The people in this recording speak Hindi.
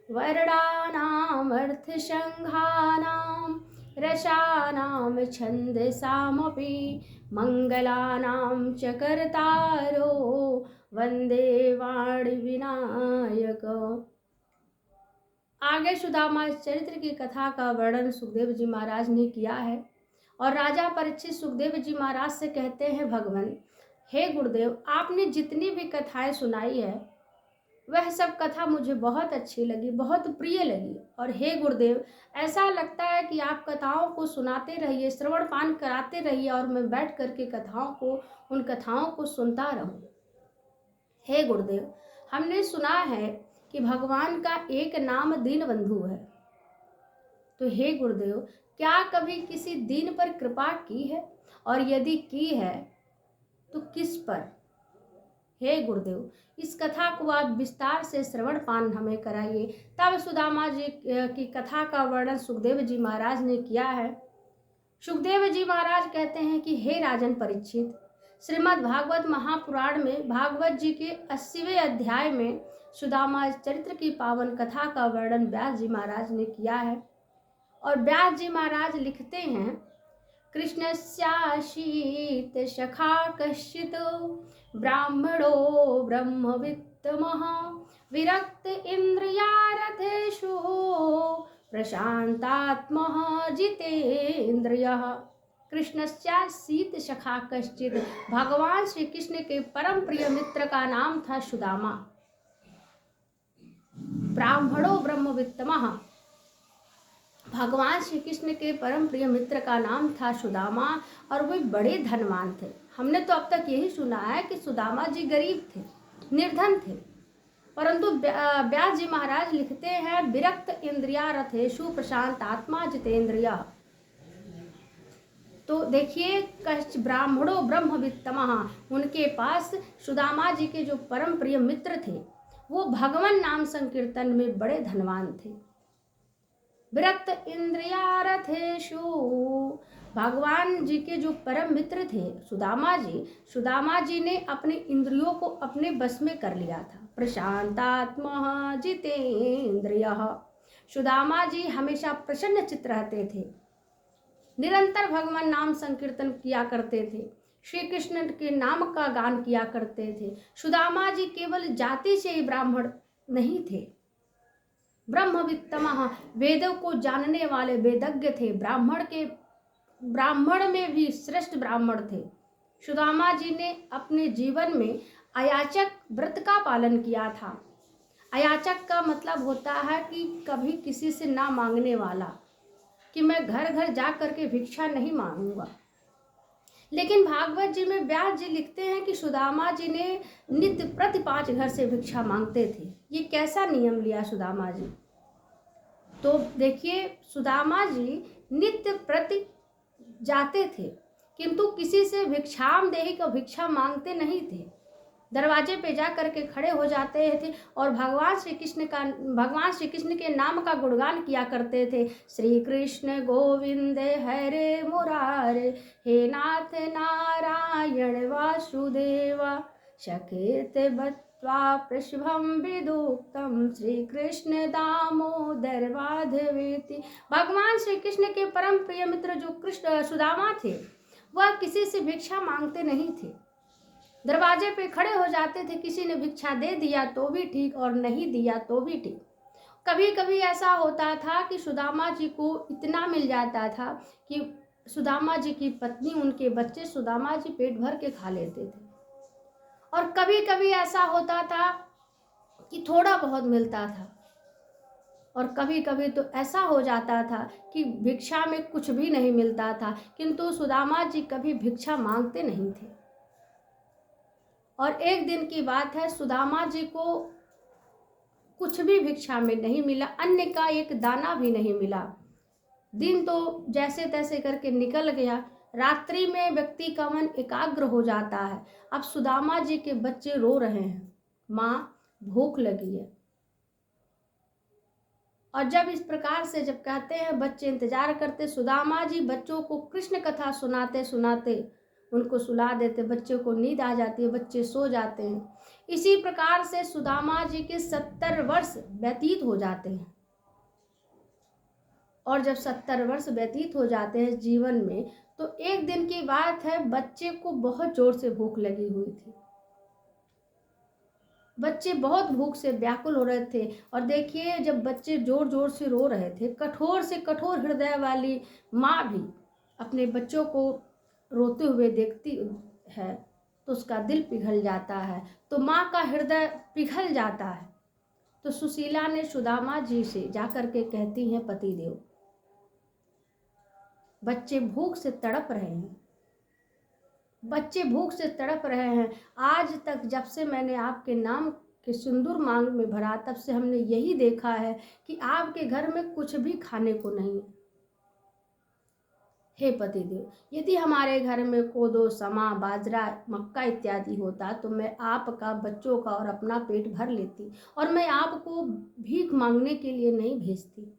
वर्णानामर्थसङ्घानां रसानां छन्दसामपि मङ्गलानां च कर्तारो वन्दे वाणिविनायक। आगे सुदामा चरित्र की कथा का वर्णन सुखदेव जी महाराज ने किया है और राजा परीक्षित सुखदेव जी महाराज से कहते हैं, भगवान हे गुरुदेव, आपने जितनी भी कथाएं सुनाई है वह सब कथा मुझे बहुत अच्छी लगी, बहुत प्रिय लगी। और हे गुरुदेव, ऐसा लगता है कि आप कथाओं को सुनाते रहिए, श्रवण पान कराते रहिए और मैं बैठ करके उन कथाओं को सुनता रहूं। हे गुरुदेव, हमने सुना है कि भगवान का एक नाम दीनबंधु है। तो हे गुरुदेव, क्या कभी किसी दीन पर कृपा की है, और यदि की है तो किस पर? हे गुरुदेव, इस कथा को आप विस्तार से श्रवण पान हमें कराइए। तब सुदामा जी की कथा का वर्णन सुखदेव जी महाराज ने किया है। सुखदेव जी महाराज कहते हैं कि हे राजन परीक्षित, श्रीमद् भागवत महापुराण में भागवत जी के 80वें अध्याय में सुदामा चरित्र की पावन कथा का वर्णन व्यास जी महाराज ने किया है। और व्यास जी महाराज लिखते हैं, कृष्णस्याशीत सखा कश्चित् ब्राह्मणो ब्रह्मवित्तमः विरक्त इंद्रियारथेषु प्रशांतात्मः जितेन्द्रियः। कृष्णस्यासीत सखा कश्चित्, भगवान श्री कृष्ण के परम प्रिय मित्र का नाम था सुदामा। ब्राह्मणो ब्रह्मवित्तमः, भगवान श्री कृष्ण के परम प्रिय मित्र का नाम था सुदामा और वे बड़े धनवान थे। हमने तो अब तक यही सुना है कि सुदामा जी गरीब थे, निर्धन थे, परंतु व्यास जी महाराज लिखते हैं, विरक्त इंद्रिया रथेषु प्रशांत आत्मा जितेंद्रिया। तो देखिए, ब्राह्मणो ब्रह्मवित्तमः, उनके पास सुदामा जी के जो परम प्रिय मित्र थे वो भगवान नाम संकीर्तन में बड़े धनवान थे। विरक्त इंद्रियारथेषु, भगवान जी के जो परम मित्र थे सुदामा जी ने अपने इंद्रियों को अपने बस में कर लिया था। प्रशांतात्मा जितेन्द्रियः, सुदामा जी हमेशा प्रसन्न चित्त रहते थे, निरंतर भगवान नाम संकीर्तन किया करते थे, श्री कृष्ण के नाम का गान किया करते थे। सुदामा जी केवल जाति से ही ब्राह्मण नहीं थे, ब्रह्मवित्तमः, वेदों को जानने वाले वेदज्ञ थे, ब्राह्मण में भी श्रेष्ठ ब्राह्मण थे। सुदामा जी ने अपने जीवन में अयाचक व्रत का पालन किया था। अयाचक का मतलब होता है कि कभी किसी से ना मांगने वाला, कि मैं घर घर जा करके भिक्षा नहीं मांगूंगा। लेकिन भागवत जी में व्यास जी लिखते हैं कि सुदामा जी ने नित्य प्रति 5 घर से भिक्षा मांगते थे। ये कैसा नियम लिया सुदामा जी? तो देखिए, सुदामा जी नित्य प्रति जाते थे, किंतु किसी से भिक्षाम देहि को भिक्षा मांगते नहीं थे। दरवाजे पे जा करके खड़े हो जाते थे और भगवान श्री कृष्ण के नाम का गुणगान किया करते थे। श्री कृष्ण गोविंद हरे मुरारे, हे नाथ नारायण वासुदेवा, सकेत बत्वा पृष्भम विदुक्तम, श्री कृष्ण दामोदर माधवेति। भगवान श्री कृष्ण के परम प्रिय मित्र जो सुदामा थे, वह किसी से भिक्षा मांगते नहीं थे। दरवाजे पे खड़े हो जाते थे, किसी ने भिक्षा दे दिया तो भी ठीक और नहीं दिया तो भी ठीक। कभी कभी ऐसा होता था कि सुदामा जी को इतना मिल जाता था कि सुदामा जी की पत्नी, उनके बच्चे सुदामा जी पेट भर के खा लेते थे। और कभी कभी ऐसा होता था कि थोड़ा बहुत मिलता था, और कभी कभी तो ऐसा हो जाता था कि भिक्षा में कुछ भी नहीं मिलता था, किंतु सुदामा जी कभी भिक्षा मांगते नहीं थे। और एक दिन की बात है, सुदामा जी को कुछ भी भिक्षा में नहीं मिला, अन्न का एक दाना भी नहीं मिला। दिन तो जैसे तैसे करके निकल गया। रात्रि में व्यक्ति का मन एकाग्र हो जाता है। अब सुदामा जी के बच्चे रो रहे हैं, माँ भूख लगी है। और जब इस प्रकार से जब कहते हैं, बच्चे इंतजार करते, सुदामा जी बच्चों को कृष्ण कथा सुनाते सुनाते उनको सुला देते, बच्चे को नींद आ जाती है, बच्चे सो जाते हैं। इसी प्रकार से सुदामा जी के 70 वर्ष व्यतीत हो जाते हैं। और जब 70 वर्ष व्यतीत हो जाते हैं जीवन में, तो एक दिन की बात है, बच्चे को बहुत जोर से भूख लगी हुई थी। बच्चे बहुत भूख से व्याकुल हो रहे थे। और देखिए, जब बच्चे जोर जोर से रो रहे थे, कठोर से कठोर हृदय वाली माँ भी अपने बच्चों को रोते हुए देखती है तो उसका दिल पिघल जाता है, तो माँ का हृदय पिघल जाता है। तो सुशीला ने सुदामा जी से जाकर के कहती हैं, पतिदेव, बच्चे भूख से तड़प रहे हैं, बच्चे भूख से तड़प रहे हैं। आज तक जब से मैंने आपके नाम के सिंदूर मांग में भरा, तब से हमने यही देखा है कि आपके घर में कुछ भी खाने को नहीं है। हे पतिदेव, यदि हमारे घर में कोदो, समा, बाजरा, मक्का इत्यादि होता तो मैं आपका, बच्चों का और अपना पेट भर लेती, और मैं आपको भीख मांगने के लिए नहीं भेजती।